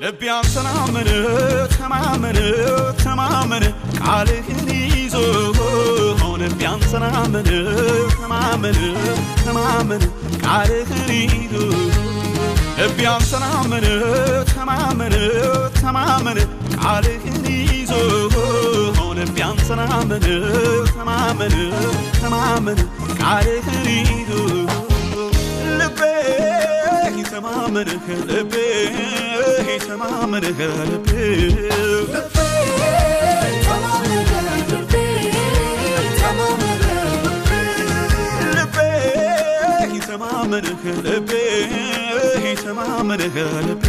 ልቤ አንተን አመነ ተማመነ ተማመነ ቃልህን ይዞ ልቤ አንተን አመነ ተማመነ ተማመነ ቃልህን ይዞ ልቤ አንተን አመነ ተማመነ ተማመነ ቃልህን ይዞ ልቤ አንተን አመነ ተማመነ ተማመነ ቃልህን ይዞ ልቤ ተማመነ ልቤ ተማመነ ልቤ ተማመነ ልቤ ተማመነ ልቤ